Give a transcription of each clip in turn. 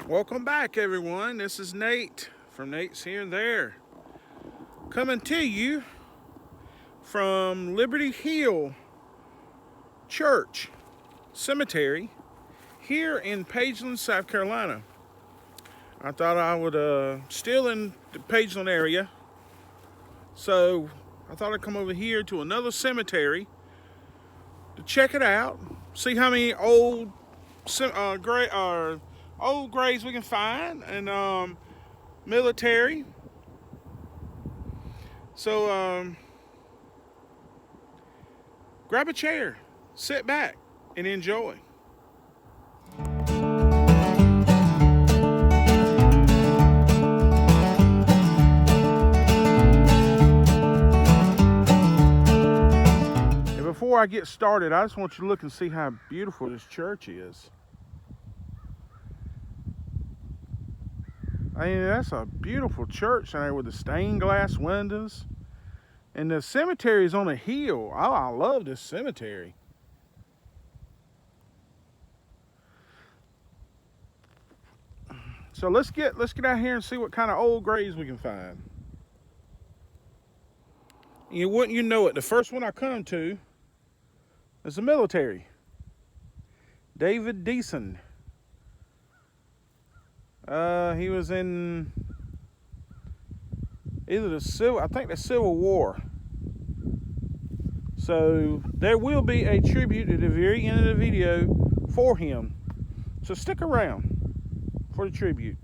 Welcome back, everyone. This is Nate from Nate's Here and There, coming to you from Liberty Hill Church Cemetery here in Pageland, South Carolina. I thought I would, still in the Pageland area, so I thought I'd come over here to another cemetery to check it out, see how many old graves we can find, and military. So grab a chair, sit back, and enjoy. And before I get started, I just want you to look and see how beautiful this church is. I mean, that's a beautiful church in there with the stained glass windows. And the cemetery is on a hill. Oh, I love this cemetery. So let's get out here and see what kind of old graves we can find. And wouldn't you know it, the first one I come to is the military. David Deason. He was in either the Civil War. So there will be a tribute at the very end of the video for him. So stick around for the tribute.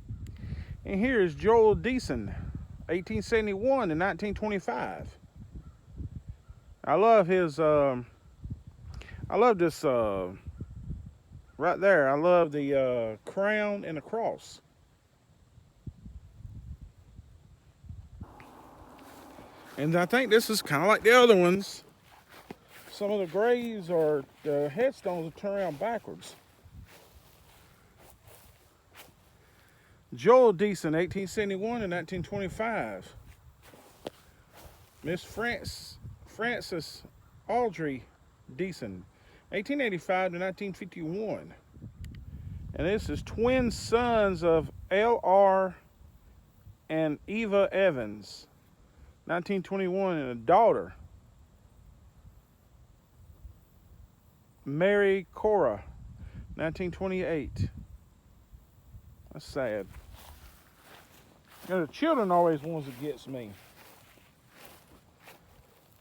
And here is Joel Deason, 1871 to 1925. I love his, I love this, right there. I love the crown and the cross. And I think this is kind of like the other ones. Some of the graves or the headstones are turned around backwards. Joel Deason, 1871 to 1925. Miss Frances Audrey Deason, 1885 to 1951. And this is twin sons of L.R. and Eva Evans, 1921, and a daughter, Mary Cora, 1928. That's sad. You know, the children are always ones that gets me.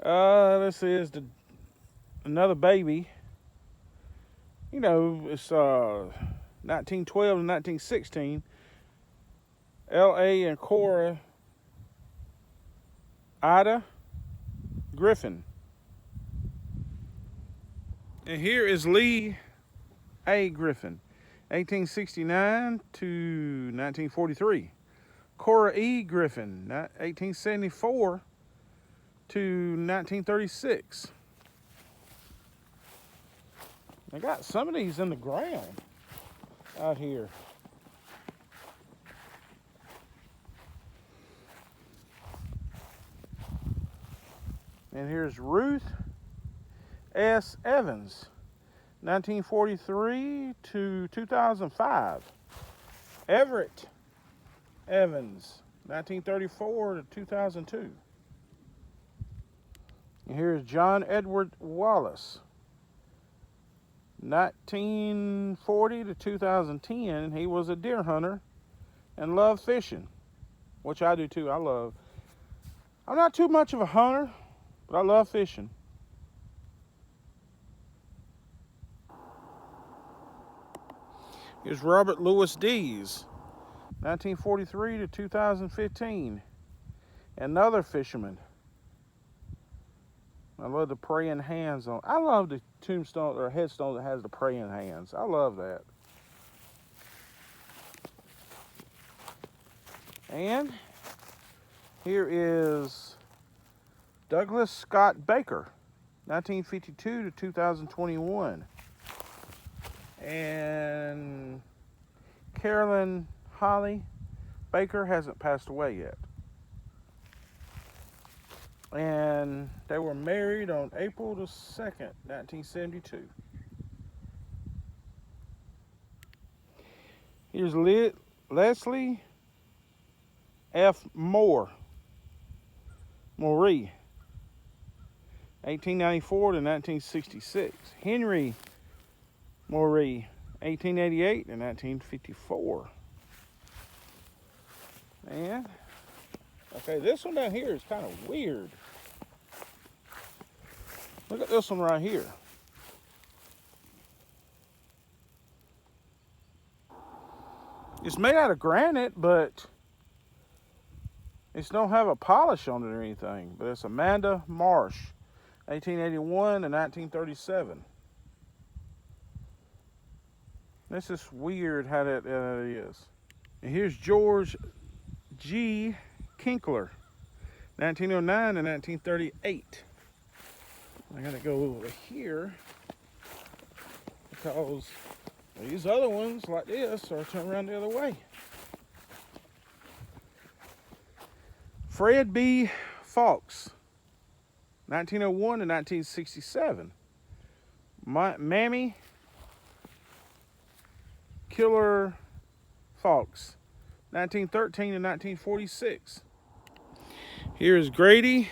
This is another baby. You know, it's 1912 to 1916. L.A. and Cora Ida Griffin. And here is Lee A. Griffin, 1869 to 1943. Cora E. Griffin, 1874 to 1936. I got some of these in the ground out here. And here's Ruth S. Evans, 1943 to 2005. Everett Evans, 1934 to 2002. And here's John Edward Wallace, 1940 to 2010. He was a deer hunter and loved fishing, which I do too. I'm not too much of a hunter, but I love fishing. Here's Robert Louis Dees, 1943 to 2015. Another fisherman. I love the praying hands on. I love the tombstone or headstone that has the praying hands. I love that. And here is Douglas Scott Baker, 1952 to 2021. And Carolyn Holly Baker hasn't passed away yet. And they were married on April the 2nd, 1972. Here's Leslie F. Moore, Moree, 1894 to 1966. Henry Moree, 1888 to 1954. And, okay, this one down here is kind of weird. Look at this one right here. It's made out of granite, but it don't have a polish on it or anything. But it's Amanda Marsh, 1881 to 1937. This is weird how that is. And here's George G. Kinkler, 1909 to 1938. I gotta go over here because these other ones like this are turned around the other way. Fred B. Fawkes, 1901 to 1967. Mammy Killer Fawkes, 1913 to 1946. Here's Grady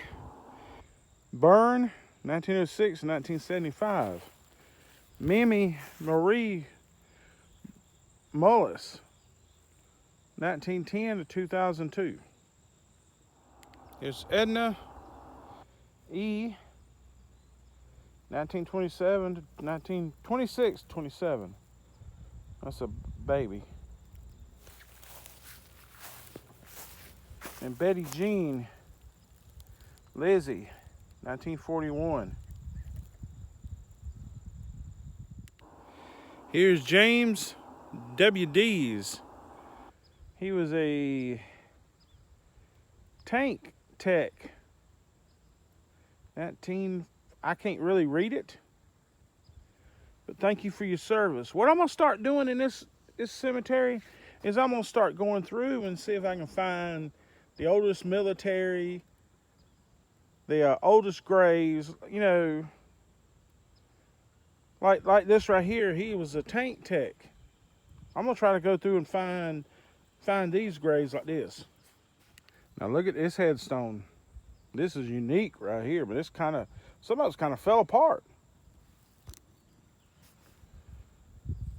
Byrne, 1906 to 1975. Mimi Marie Mullis, 1910 to 2002. Here's Edna E, 1927 to 1926-27. That's a baby. And Betty Jean Lizzie, 1941. Here's James W. Dees. He was a tank tech. I can't really read it, but thank you for your service. What I'm gonna start doing in this cemetery is I'm gonna start going through and see if I can find the oldest military, the oldest graves, you know, like this right here. He was a tank tech. I'm gonna try to go through and find these graves like this. Now look at this headstone. This is unique right here, but it's some of it's kind of fell apart.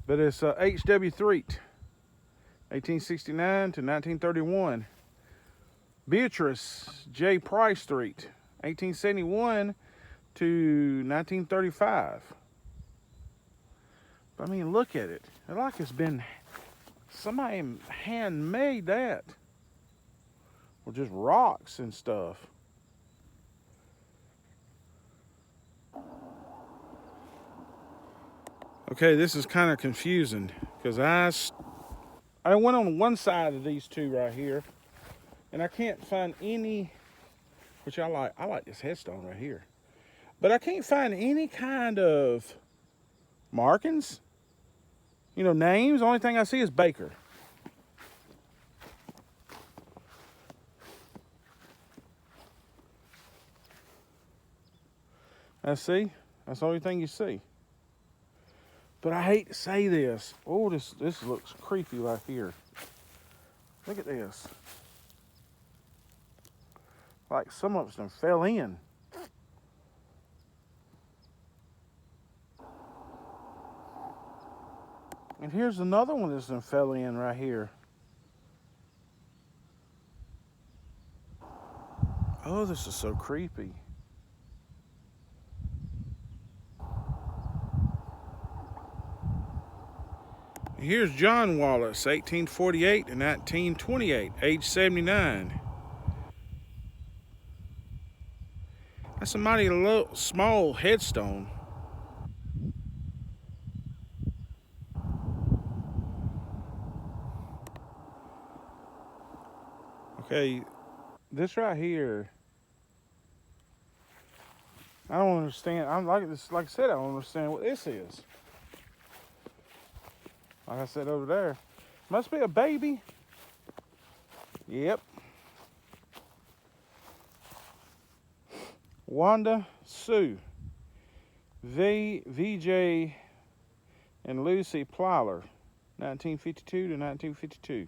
But it's H.W. Threet, 1869 to 1931. Beatrice J. Price Threet, 1871 to 1935. But I mean, look at it. It's like it's been, somebody handmade that. Or just rocks and stuff. Okay, this is kind of confusing because I went on one side of these two right here, and I can't find any, which I like this headstone right here, but I can't find any kind of markings, you know, names. The only thing I see is Baker. That's the only thing you see. But I hate to say this. Oh, this looks creepy right here. Look at this. Like some of them fell in. And here's another one that's fell in right here. Oh, this is so creepy. Here's John Wallace, 1848 to 1928, age 79. That's a mighty small headstone. Okay, this right here, I don't understand. I'm like this. Like I said, I don't understand what this is. Like I said over there, must be a baby. Yep. Wanda Sue, VJ, and Lucy Plyler, 1952 to 1952.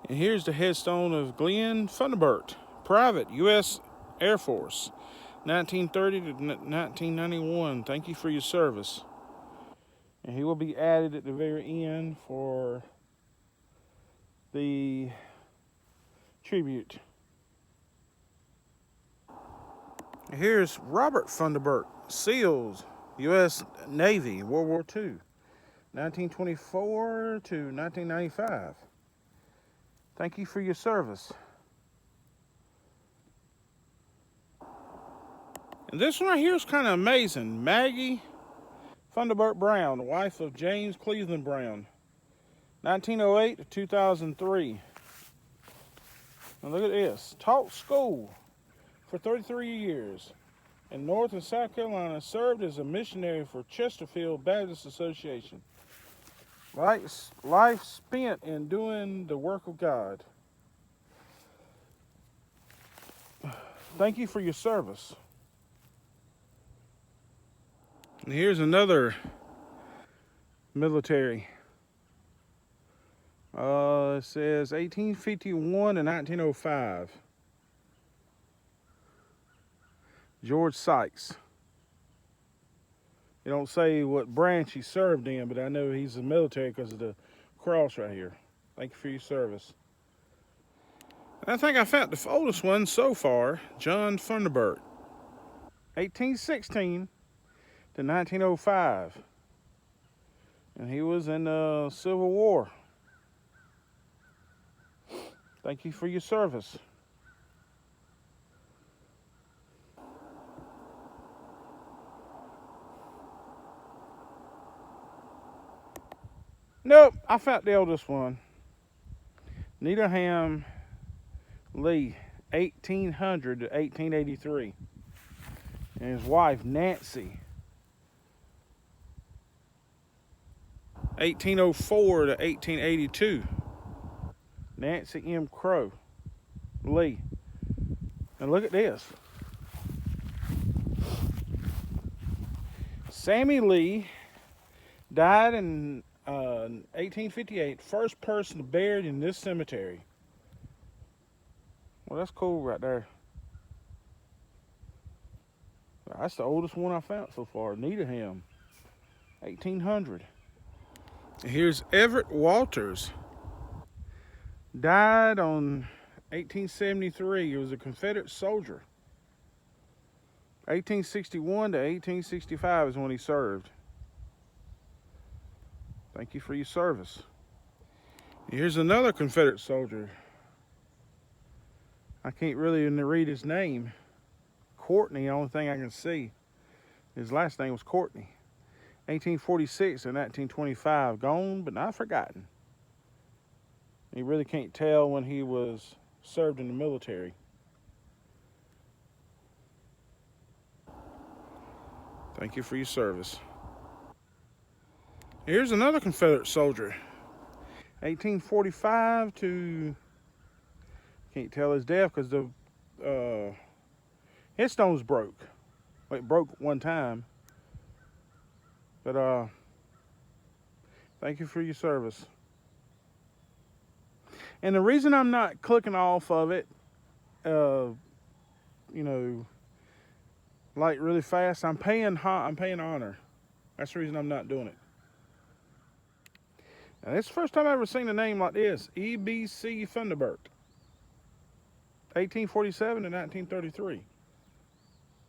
And here's the headstone of Glenn Funderburk, Private, U.S. Air Force, 1930 to 1991. Thank you for your service. And he will be added at the very end for the tribute. Here's Robert Funderburk, SEALs, U.S. Navy, World War II, 1924 to 1995. Thank you for your service. And this one right here is kind of amazing. Maggie Funderburk Brown, the wife of James Cleveland Brown, 1908 to 2003. Now look at this. Taught school for 33 years in North and South Carolina. Served as a missionary for Chesterfield Baptist Association. Life spent in doing the work of God. Thank you for your service. And here's another military. It says 1851 to 1905. George Sykes. They don't say what branch he served in, but I know he's in the military because of the cross right here. Thank you for your service. And I think I found the oldest one so far, John Funderburk, 1816 to 1905. And he was in the Civil War. Thank you for your service. Nope, I found the oldest one. Needham Lee, 1800 to 1883. And his wife, Nancy, 1804 to 1882. Nancy M. Crow Lee. And look at this. Sammy Lee died in 1858. First person buried in this cemetery. Well, that's cool right there. That's the oldest one I found so far. Needham, 1800. Here's Everett Walters. Died on 1873. He was a Confederate soldier. 1861 to 1865 is when he served. Thank you for your service. Here's another Confederate soldier. I can't really read his name. Courtney, the only thing I can see. His last name was Courtney. 1846 and 1925. Gone, but not forgotten. You really can't tell when he was served in the military. Thank you for your service. Here's another Confederate soldier. 1845 to, can't tell his death because the headstones broke. Well, it broke one time. But thank you for your service. And the reason I'm not clicking off of it, you know, like really fast, I'm paying honor. That's the reason I'm not doing it. And it's the first time I've ever seen a name like this. E.B.C. Funderburk, 1847 to 1933.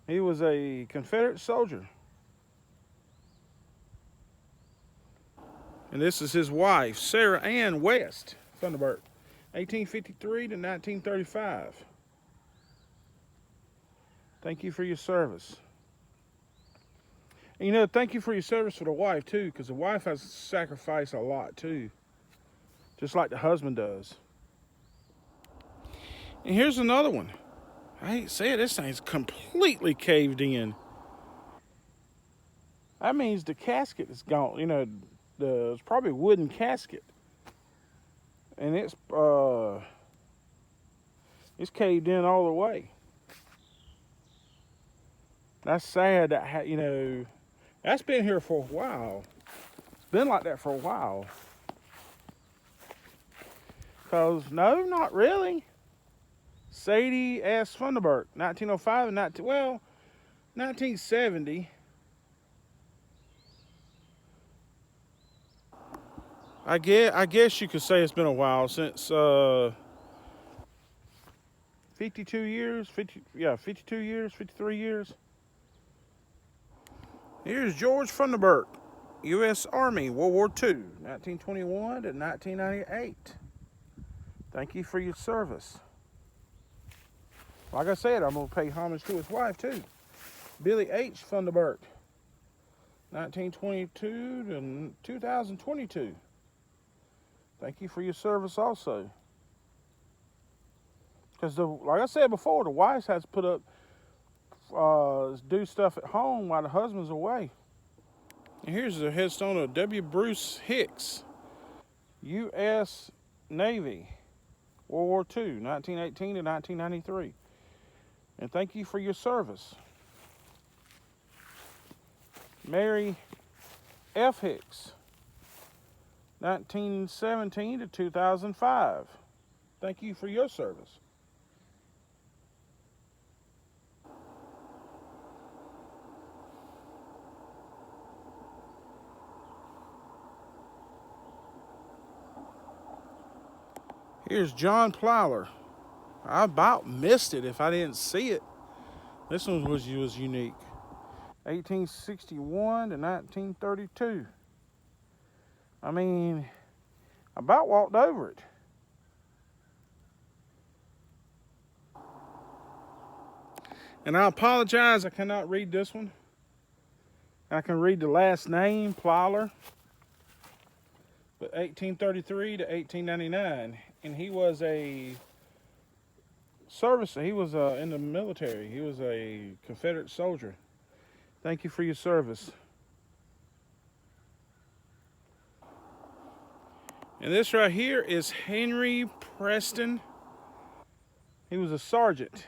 He was a Confederate soldier. And this is his wife, Sarah Ann West Funderburk, 1853 to 1935. Thank you for your service. And you know, thank you for your service for the wife too, because the wife has sacrificed a lot too, just like the husband does. And here's another one. I ain't saying this thing's completely caved in. That means the casket is gone. You know, it's probably a wooden casket, and it's caved in all the way. That's sad. That, you know, that's been here for a while. It's been like that for a while. Because, no, not really. Sadie S. Funderburk, 1905 and 1970. I guess you could say it's been a while since 52 years, 52 years, 53 years. Here's George Funderburk, U.S. Army, World War II, 1921 to 1998. Thank you for your service. Like I said, I'm going to pay homage to his wife, too. Billy H. Funderburk, 1922 to 2022. Thank you for your service also. Because, like I said before, the wives has to put up, do stuff at home while the husband's away. And here's a headstone of W. Bruce Hicks, U.S. Navy, World War II, 1918 to 1993. And thank you for your service. Mary F. Hicks, 1917 to 2005. Thank you for your service. Here's John Plowler. I about missed it if I didn't see it. This one was unique. 1861 to 1932. I mean, I about walked over it. And I apologize, I cannot read this one. I can read the last name, Plowler. But 1833 to 1899. And he was a he was in the military. He was a Confederate soldier. Thank you for your service. And this right here is Henry Preston. He was a sergeant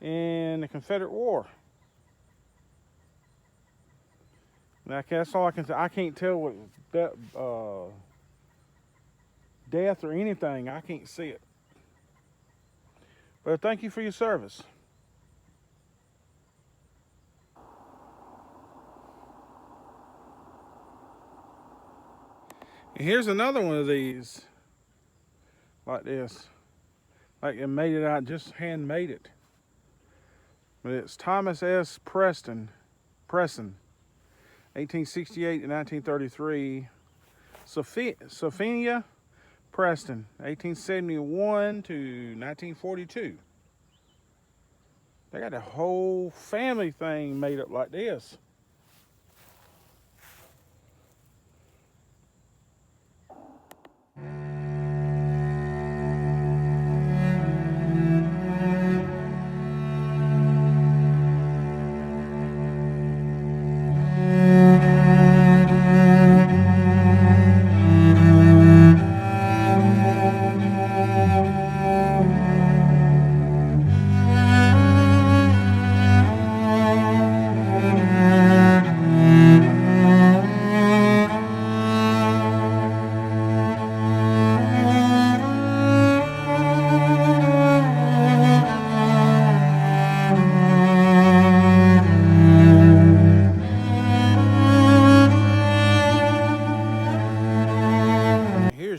in the Confederate War. That's all I can say. I can't tell what death or anything. I can't see it. But thank you for your service. And here's another one of these, like this. Like it made it out, just handmade it. But it's Thomas S. Preston, 1868 to 1933. Sophia Preston, 1871 to 1942. They got a whole family thing made up like this.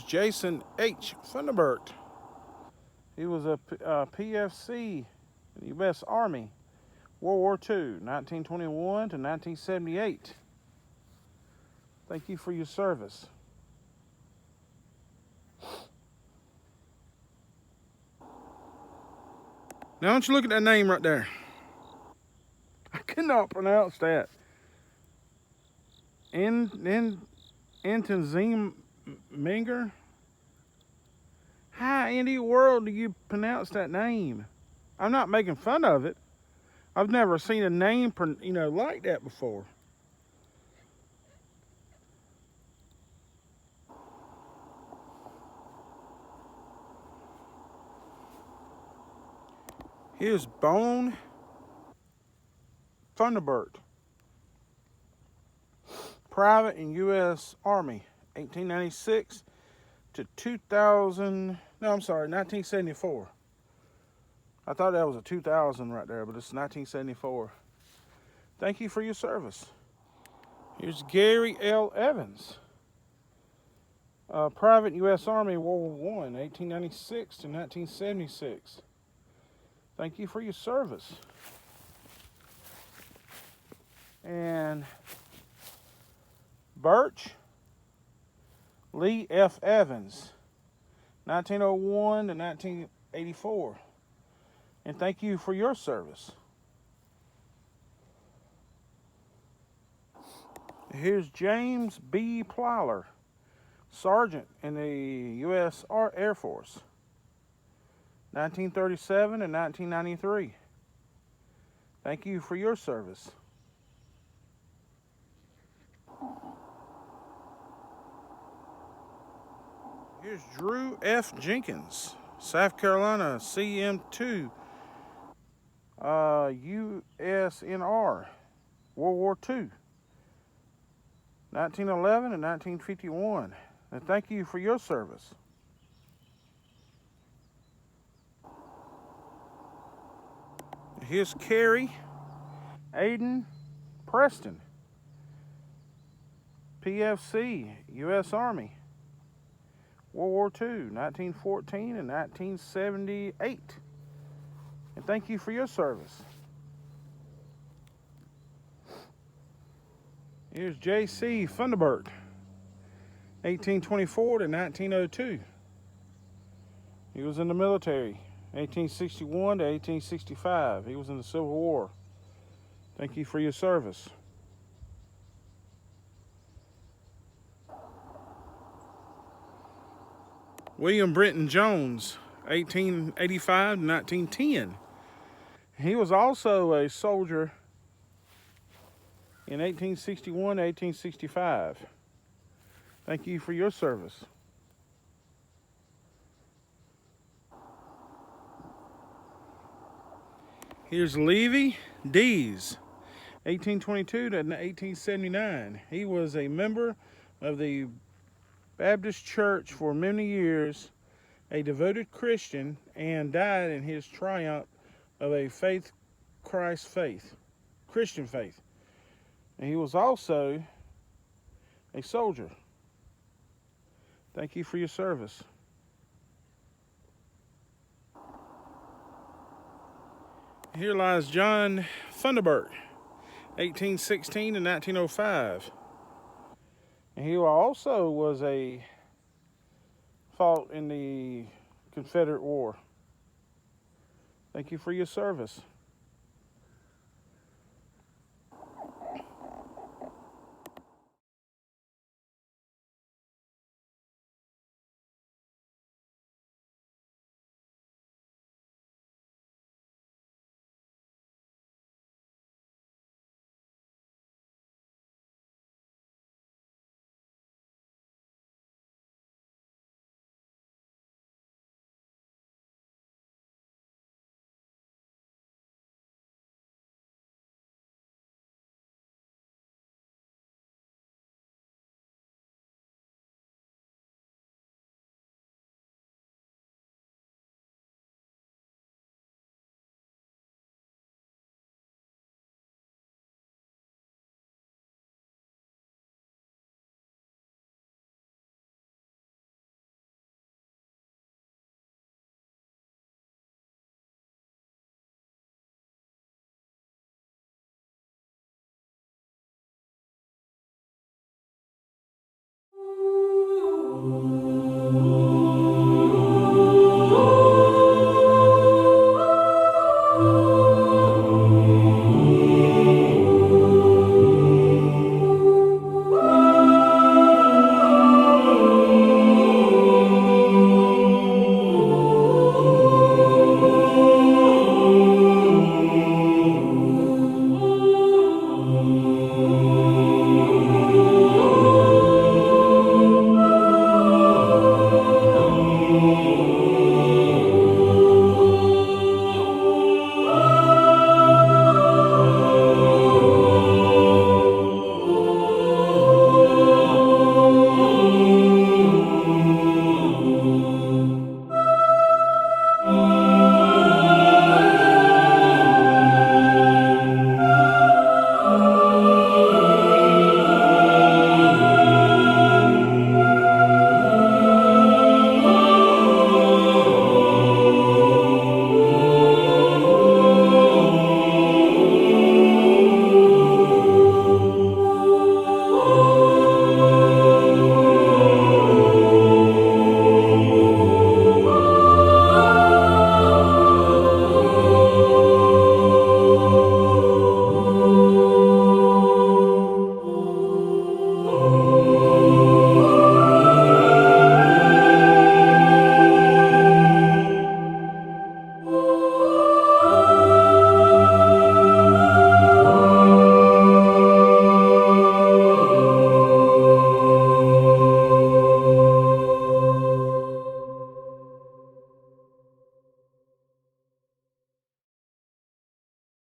Jason H. Funderburk. He was a PFC in the U.S. Army, World War II, 1921 to 1978. Thank you for your service. Now, don't you look at that name right there. I cannot pronounce that. Minger. How in the world do you pronounce that name? I'm not making fun of it. I've never seen a name, like that before. Here's Bone Funderburk, private in U.S. Army, 1896 to 2000. No, I'm sorry, 1974. I thought that was a 2000 right there, but it's 1974. Thank you for your service. Here's Gary L. Evans. Private U.S. Army, World War I, 1896 to 1976. Thank you for your service. And Birch Lee F. Evans, 1901 to 1984. And thank you for your service. Here's James B. Plyler, Sergeant in the U.S. Air Force, 1937 and 1993. Thank you for your service. Here's Drew F. Jenkins, South Carolina, CM2, USNR, World War II, 1911 and 1951. And thank you for your service. Here's Carrie Aiden Preston, PFC, U.S. Army, World War II, 1914 and 1978. And thank you for your service. Here's J.C. Funderburk, 1824 to 1902. He was in the military, 1861 to 1865. He was in the Civil War. Thank you for your service. William Brenton Jones, 1885 to 1910. He was also a soldier in 1861 to 1865. Thank you for your service. Here's Levy Dees, 1822 to 1879. He was a member of the Baptist Church for many years, a devoted Christian, and died in his triumph of a Christian faith. And he was also a soldier. Thank you for your service. Here lies John Funderburk, 1816 to 1905. And he also was fought in the Confederate War. Thank you for your service.